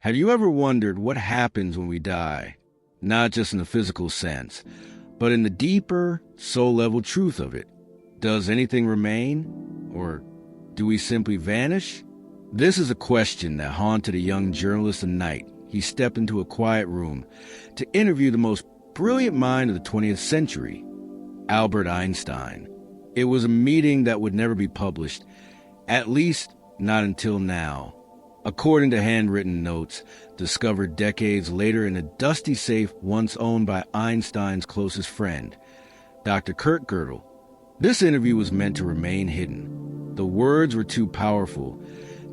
Have you ever wondered what happens when we die? Not just in the physical sense, but in the deeper, soul-level truth of it. Does anything remain? Or do we simply vanish? This is a question that haunted a young journalist the night he stepped into a quiet room to interview the most brilliant mind of the 20th century, Albert Einstein. It was a meeting that would never be published, at least not until now. According to handwritten notes discovered decades later in a dusty safe once owned by Einstein's closest friend, Dr. Kurt Gödel, this interview was meant to remain hidden. The words were too powerful,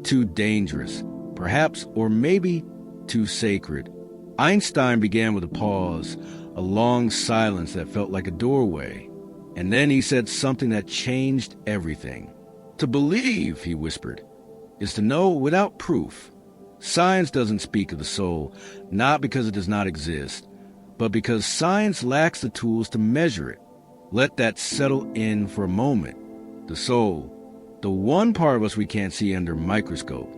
too dangerous, perhaps, or maybe too sacred. Einstein began with a pause, a long silence that felt like a doorway, and then he said something that changed everything. To believe, he whispered, is to know without proof. Science doesn't speak of the soul, not because it does not exist, but because science lacks the tools to measure it. Let that settle in for a moment. The soul, the one part of us we can't see under a microscope,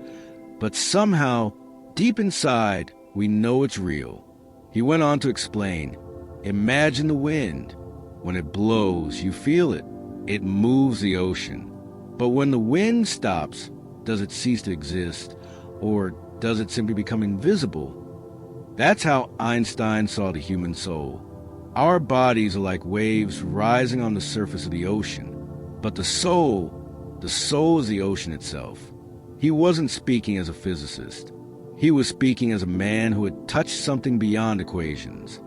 but somehow, deep inside, we know it's real. He went on to explain, imagine the wind. When it blows, you feel it. It moves the ocean. But when the wind stops, does it cease to exist, or does it simply become invisible? That's how Einstein saw the human soul. Our bodies are like waves rising on the surface of the ocean, but the soul is the ocean itself. He wasn't speaking as a physicist. He was speaking as a man who had touched something beyond equations,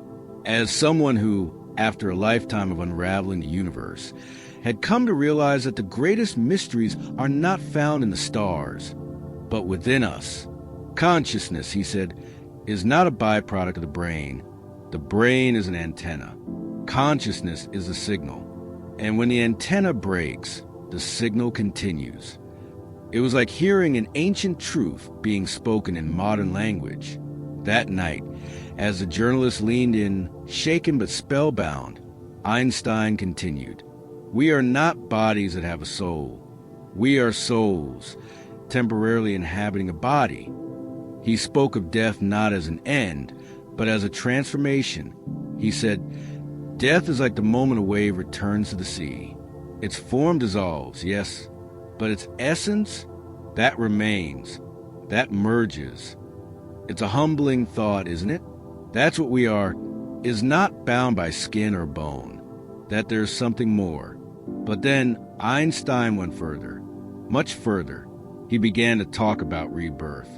as someone who, after a lifetime of unraveling the universe, had come to realize that the greatest mysteries are not found in the stars, but within us. Consciousness, he said, is not a byproduct of the brain. The brain is an antenna. Consciousness is the signal. And when the antenna breaks, the signal continues. It was like hearing an ancient truth being spoken in modern language. That night, as the journalist leaned in, shaken but spellbound, Einstein continued, we are not bodies that have a soul. We are souls, temporarily inhabiting a body. He spoke of death not as an end, but as a transformation. He said, death is like the moment a wave returns to the sea. Its form dissolves, yes, but its essence, that remains, that merges. It's a humbling thought, isn't it? That's what we are, is not bound by skin or bone, that there's something more. But then Einstein went further, much further. He began to talk about rebirth.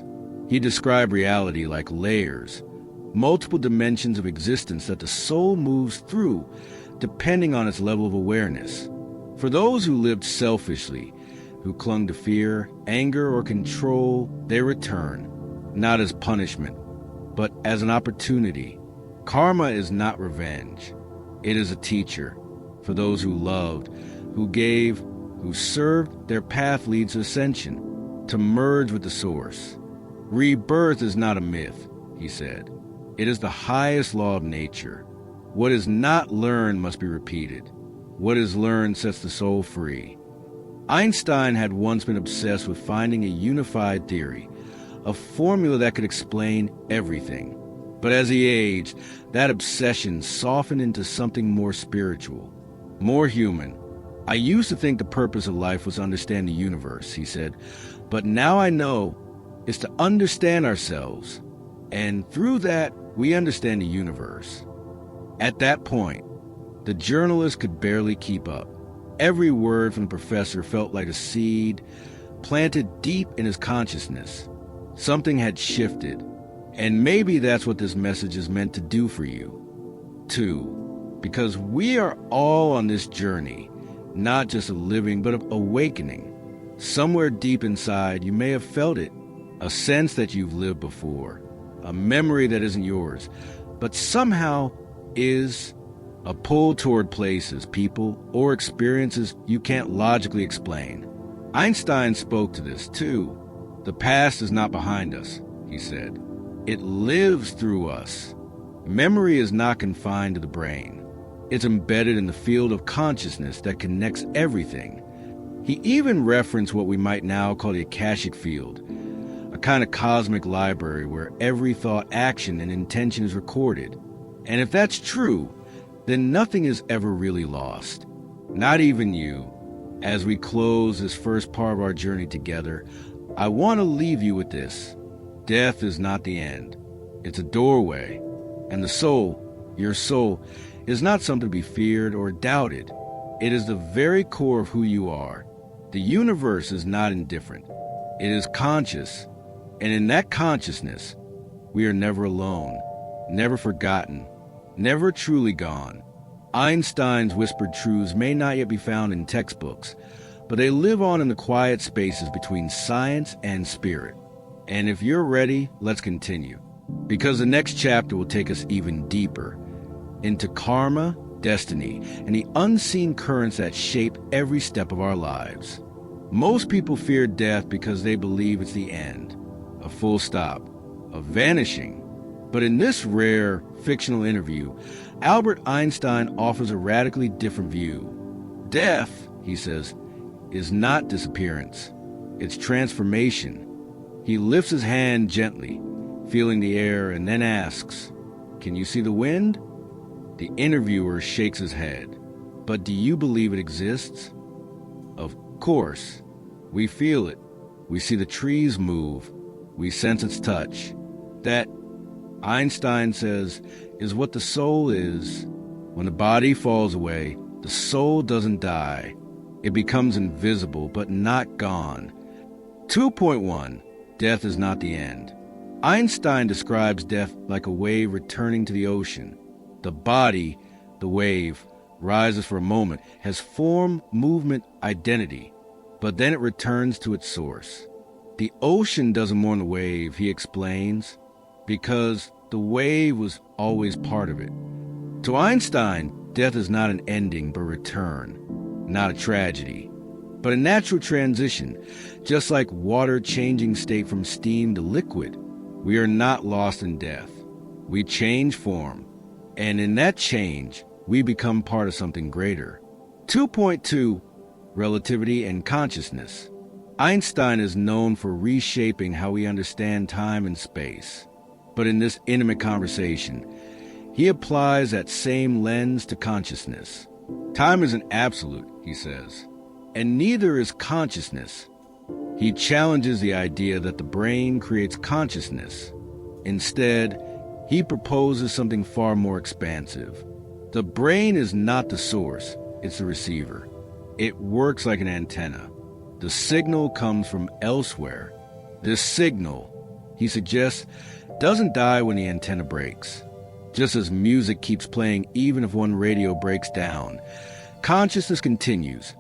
He described reality like layers, multiple dimensions of existence that the soul moves through, depending on its level of awareness. For those who lived selfishly, who clung to fear, anger, or control, they return, not as punishment, but as an opportunity. Karma is not revenge. It is a teacher. For those who loved, who gave, who served, their path leads to ascension, to merge with the source. Rebirth is not a myth, he said. It is the highest law of nature. What is not learned must be repeated. What is learned sets the soul free. Einstein had once been obsessed with finding a unified theory, a formula that could explain everything. But as he aged, that obsession softened into something more spiritual, more human. I used to think the purpose of life was to understand the universe, he said, but now I know it's to understand ourselves, and through that, we understand the universe. At that point, the journalist could barely keep up. Every word from the professor felt like a seed planted deep in his consciousness. Something had shifted, and maybe that's what this message is meant to do for you, too. Because we are all on this journey, not just of living, but of awakening. Somewhere deep inside, you may have felt it, a sense that you've lived before, a memory that isn't yours, but somehow is, a pull toward places, people, or experiences you can't logically explain. Einstein spoke to this, too. The past is not behind us, he said. It lives through us. Memory is not confined to the brain. It's embedded in the field of consciousness that connects everything. He even referenced what we might now call the Akashic field, a kind of cosmic library where every thought, action, and intention is recorded. And if that's true, then nothing is ever really lost. Not even you. As we close this first part of our journey together, I want to leave you with this. Death is not the end. It's a doorway. And the soul, your soul, is not something to be feared or doubted. It is the very core of who you are. The universe is not indifferent. It is conscious. And in that consciousness, we are never alone, never forgotten, never truly gone. Einstein's whispered truths may not yet be found in textbooks, but they live on in the quiet spaces between science and spirit. And if you're ready, let's continue. Because the next chapter will take us even deeper into karma, destiny, and the unseen currents that shape every step of our lives. Most people fear death because they believe it's the end, a full stop, a vanishing. But in this rare fictional interview, Albert Einstein offers a radically different view. Death, he says, is not disappearance. It's transformation. He lifts his hand gently, feeling the air, and then asks, "Can you see the wind?" The interviewer shakes his head. "But do you believe it exists?" "Of course. We feel it. We see the trees move. We sense its touch. That," Einstein says, "is what the soul is. When the body falls away, the soul doesn't die. It becomes invisible, but not gone." 2.1. Death is not the end. Einstein describes death like a wave returning to the ocean. The body, the wave, rises for a moment, has form, movement, identity, but then it returns to its source. The ocean doesn't mourn the wave, he explains, because the wave was always part of it. To Einstein, death is not an ending but return, not a tragedy, but a natural transition. Just like water changing state from steam to liquid, we are not lost in death. We change form, and in that change, we become part of something greater. 2.2. Relativity and consciousness. Einstein is known for reshaping how we understand time and space. But in this intimate conversation, he applies that same lens to consciousness. Time isn't absolute, he says, and neither is consciousness. He challenges the idea that the brain creates consciousness. Instead, he proposes something far more expansive. The brain is not the source, it's the receiver. It works like an antenna. The signal comes from elsewhere. This signal, he suggests, doesn't die when the antenna breaks. Just as music keeps playing even if one radio breaks down, consciousness continues,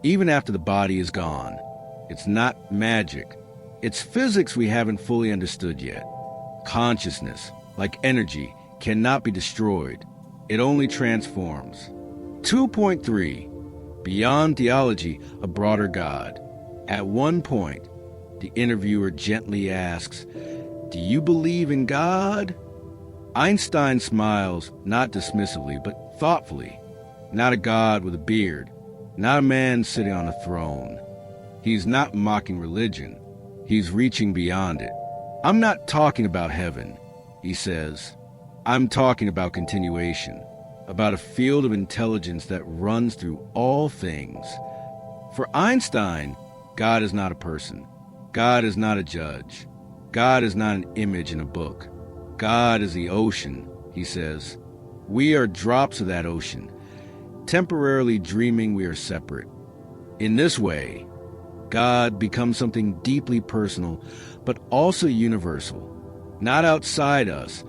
even after the body is gone. It's not magic. It's physics we haven't fully understood yet. Consciousness, like energy, cannot be destroyed. It only transforms. 2.3. Beyond theology, a broader God. At one point, the interviewer gently asks, "Do you believe in God?" Einstein smiles, not dismissively, but thoughtfully. Not a God with a beard, not a man sitting on a throne. He's not mocking religion. He's reaching beyond it. "I'm not talking about heaven," he says. "I'm talking about continuation, about a field of intelligence that runs through all things." For Einstein, God is not a person. God is not a judge. God is not an image in a book. God is the ocean, he says. We are drops of that ocean, temporarily dreaming we are separate. In this way, God becomes something deeply personal, but also universal. Not outside us,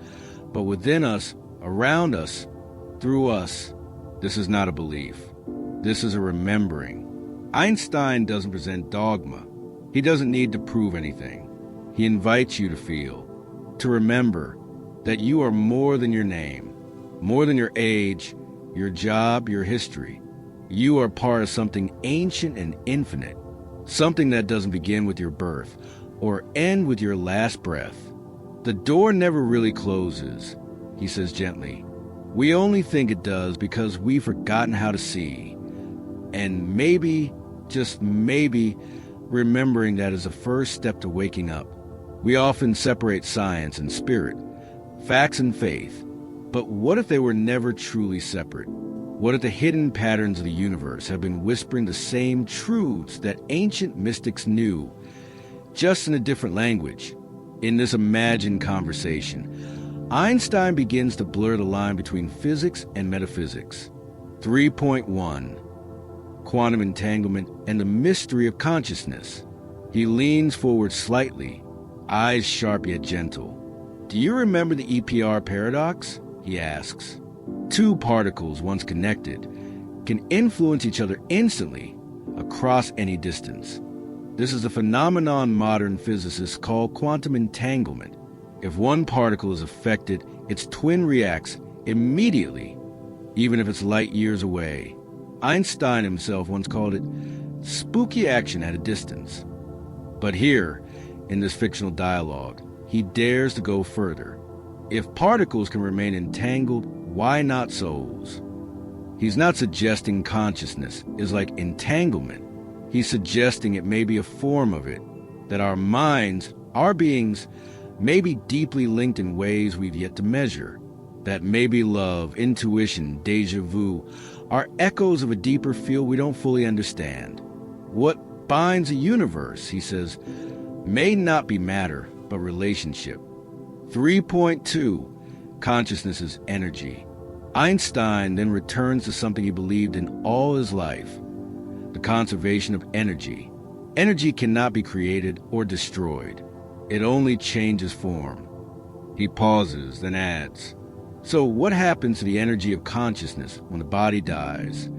but within us, around us, through us. This is not a belief. This is a remembering. Einstein doesn't present dogma. He doesn't need to prove anything. He invites you to feel, to remember that you are more than your name, more than your age, your job, your history. You are part of something ancient and infinite, something that doesn't begin with your birth or end with your last breath. The door never really closes, he says gently. We only think it does because we've forgotten how to see. And maybe, just maybe, remembering that is the first step to waking up. We often separate science and spirit, facts and faith. But what if they were never truly separate? What if the hidden patterns of the universe have been whispering the same truths that ancient mystics knew, just in a different language? In this imagined conversation, Einstein begins to blur the line between physics and metaphysics. 3.1. Quantum entanglement and the mystery of consciousness. He leans forward slightly, eyes sharp yet gentle. Do you remember the EPR paradox? He asks. Two particles, once connected, can influence each other instantly across any distance. This is a phenomenon modern physicists call quantum entanglement. If one particle is affected, its twin reacts immediately, even if it's light years away. Einstein himself once called it spooky action at a distance. But here, in this fictional dialogue, he dares to go further. If particles can remain entangled, why not souls? He's not suggesting consciousness is like entanglement. He's suggesting it may be a form of it, that our minds, our beings, may be deeply linked in ways we've yet to measure, that maybe love, intuition, déjà vu are echoes of a deeper field we don't fully understand. What binds a universe, he says, may not be matter, but relationship. 3.2. Consciousness is energy. Einstein then returns to something he believed in all his life, the conservation of energy. Energy cannot be created or destroyed. It only changes form. He pauses, then adds, so what happens to the energy of consciousness when the body dies?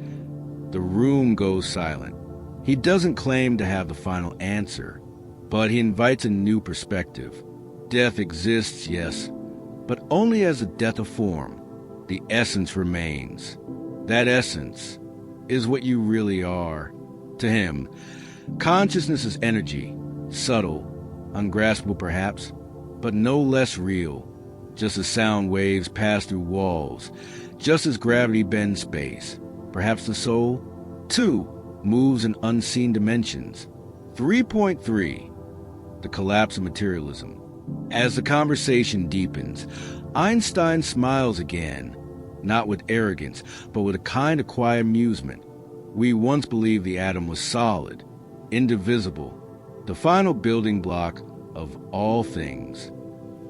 The room goes silent. He doesn't claim to have the final answer, but he invites a new perspective. Death exists, yes, but only as a death of form. The essence remains. That essence is what you really are. To him, consciousness is energy, subtle, ungraspable perhaps, but no less real. Just as sound waves pass through walls, just as gravity bends space, perhaps the soul, too, moves in unseen dimensions. 3.3. The collapse of materialism. As the conversation deepens, Einstein smiles again, not with arrogance, but with a kind of quiet amusement. We once believed the atom was solid, indivisible, the final building block of all things.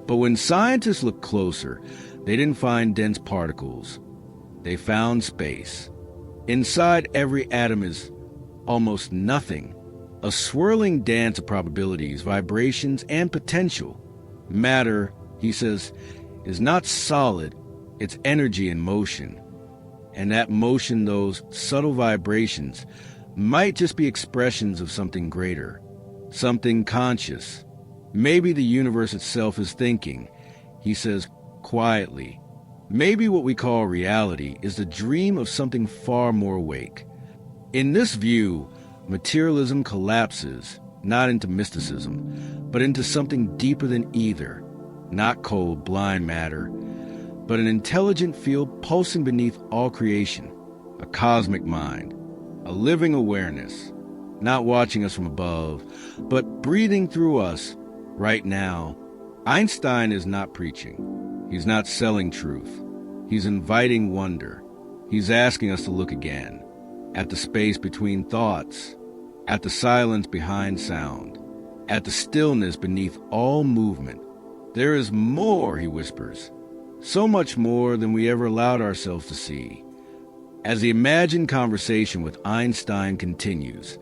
But when scientists looked closer, they didn't find dense particles. They found space. Inside every atom is almost nothing, a swirling dance of probabilities, vibrations, and potential. Matter, he says, is not solid, it's energy in motion. And that motion, those subtle vibrations, might just be expressions of something greater, something conscious. Maybe the universe itself is thinking, he says quietly. Maybe what we call reality is the dream of something far more awake. In this view, materialism collapses, not into mysticism, but into something deeper than either, not cold, blind matter, but an intelligent field pulsing beneath all creation, a cosmic mind, a living awareness, not watching us from above, but breathing through us right now. Einstein is not preaching. He's not selling truth. He's inviting wonder. He's asking us to look again, at the space between thoughts, at the silence behind sound, at the stillness beneath all movement. There is more, he whispers, so much more than we ever allowed ourselves to see. As the imagined conversation with Einstein continues,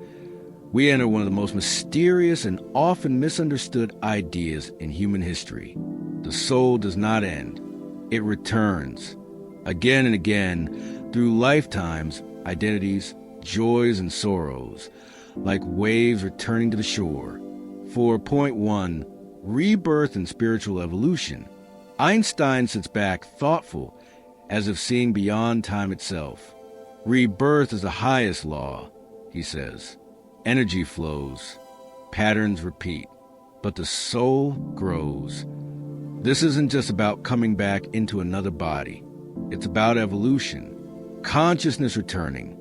we enter one of the most mysterious and often misunderstood ideas in human history. The soul does not end. It returns, again and again, through lifetimes, identities, joys, and sorrows, like waves returning to the shore. 4.1. Rebirth and spiritual evolution. Einstein sits back, thoughtful, as if seeing beyond time itself. Rebirth is the highest law, he says. Energy flows, patterns repeat, but the soul grows. This isn't just about coming back into another body. It's about evolution, consciousness returning,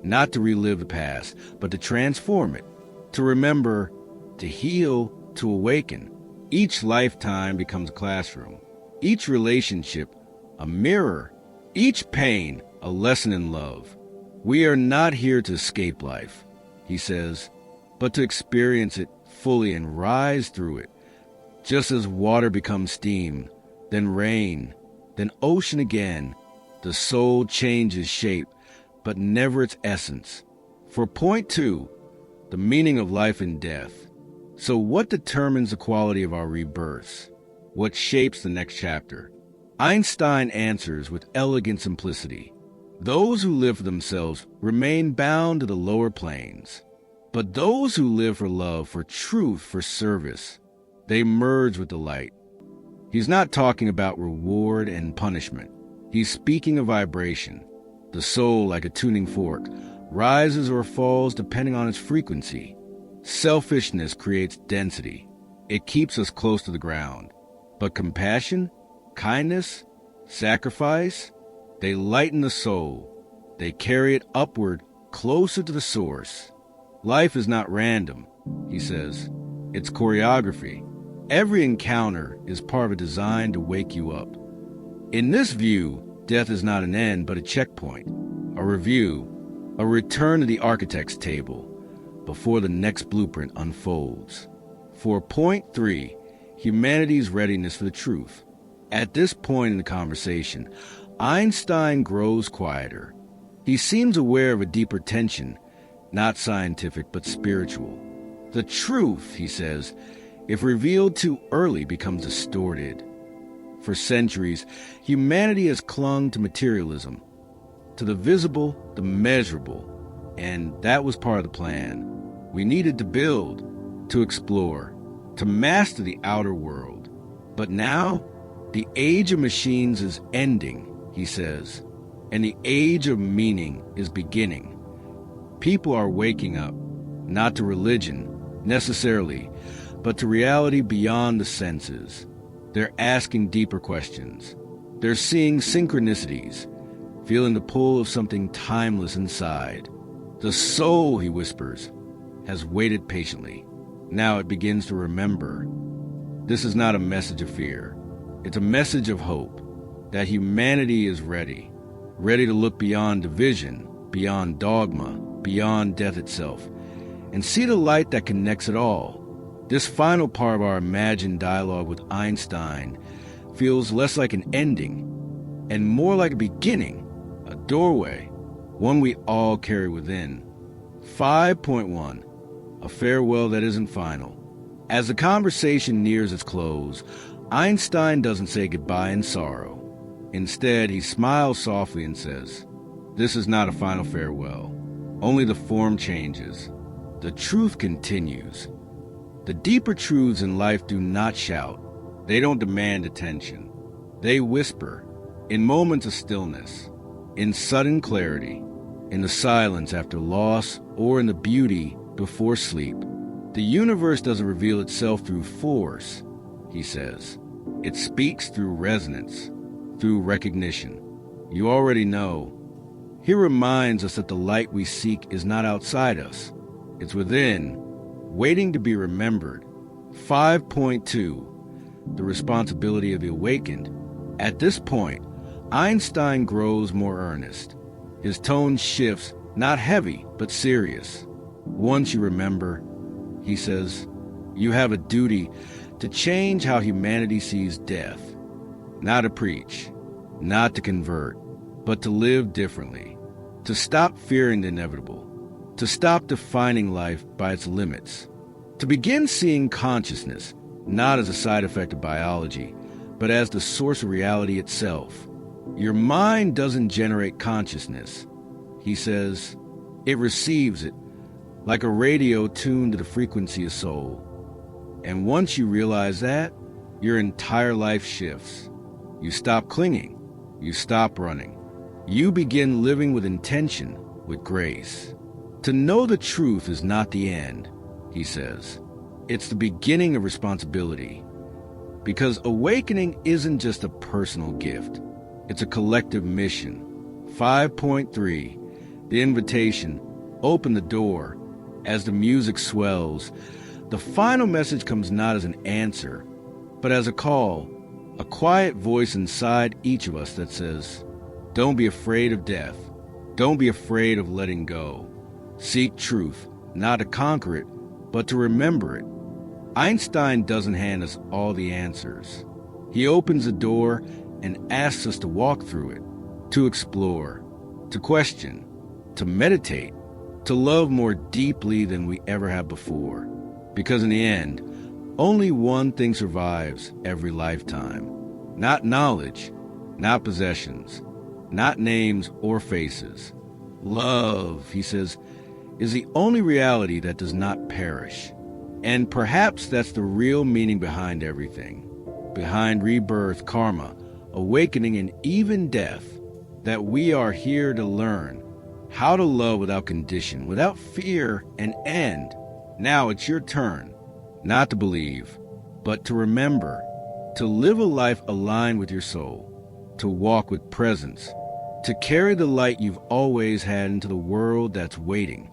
not to relive the past, but to transform it, to remember, to heal, to awaken. Each lifetime becomes a classroom. Each relationship, a mirror. Each pain, a lesson in love. We are not here to escape life, he says, but to experience it fully and rise through it. Just as water becomes steam, then rain, then ocean again, the soul changes shape, but never its essence. For point 2, the meaning of life and death. So what determines the quality of our rebirths? What shapes the next chapter? Einstein answers with elegant simplicity. Those who live for themselves remain bound to the lower planes. But those who live for love, for truth, for service, they merge with the light. He's not talking about reward and punishment. He's speaking of vibration. The soul, like a tuning fork, rises or falls depending on its frequency. Selfishness creates density. It keeps us close to the ground. But compassion, kindness, sacrifice, they lighten the soul. They carry it upward, closer to the source. Life is not random, he says. It's choreography. Every encounter is part of a design to wake you up. In this view, death is not an end, but a checkpoint, a review, a return to the architect's table before the next blueprint unfolds. For point 3, humanity's readiness for the truth. At this point in the conversation, Einstein grows quieter. He seems aware of a deeper tension, not scientific but spiritual. The truth, he says, if revealed too early, becomes distorted. For centuries, humanity has clung to materialism, to the visible, the measurable, and that was part of the plan. We needed to build, to explore, to master the outer world. But now, the age of machines is ending, he says, and the age of meaning is beginning. People are waking up, not to religion, necessarily, but to reality beyond the senses. They're asking deeper questions. They're seeing synchronicities, feeling the pull of something timeless inside. The soul, he whispers, has waited patiently. Now it begins to remember. This is not a message of fear. It's a message of hope, that humanity is ready to look beyond division, beyond dogma, beyond death itself, and see the light that connects it all. This final part of our imagined dialogue with Einstein feels less like an ending and more like a beginning, a doorway, one we all carry within. 5.1, a farewell that isn't final. As the conversation nears its close, Einstein doesn't say goodbye in sorrow. Instead, he smiles softly and says, "This is not a final farewell. Only the form changes. The truth continues." The deeper truths in life do not shout. They don't demand attention. They whisper, in moments of stillness, in sudden clarity, in the silence after loss, or in the beauty before sleep. The universe doesn't reveal itself through force, he says. It speaks through resonance, through recognition. You already know. He reminds us that the light we seek is not outside us. It's within, waiting to be remembered. 5.2, the responsibility of the awakened. At this point, Einstein grows more earnest. His tone shifts, not heavy, but serious. Once you remember, he says, you have a duty to change how humanity sees death. Not to preach, not to convert, but to live differently. To stop fearing the inevitable. To stop defining life by its limits. To begin seeing consciousness, not as a side effect of biology, but as the source of reality itself. Your mind doesn't generate consciousness, he says. It receives it, like a radio tuned to the frequency of soul. And once you realize that, your entire life shifts. You stop clinging. You stop running. You begin living with intention, with grace. To know the truth is not the end, he says. It's the beginning of responsibility. Because awakening isn't just a personal gift. It's a collective mission. 5.3, the invitation. Open the door. As the music swells, the final message comes not as an answer, but as a call, a quiet voice inside each of us that says, don't be afraid of death. Don't be afraid of letting go. Seek truth, not to conquer it, but to remember it. Einstein doesn't hand us all the answers. He opens a door and asks us to walk through it, to explore, to question, to meditate, to love more deeply than we ever have before. Because in the end, only one thing survives every lifetime. Not knowledge, not possessions, not names or faces. Love, he says, is the only reality that does not perish. And perhaps that's the real meaning behind everything. Behind rebirth, karma, awakening, and even death, that we are here to learn how to love without condition, without fear and end. Now it's your turn, not to believe, but to remember, to live a life aligned with your soul, to walk with presence, to carry the light you've always had into the world that's waiting.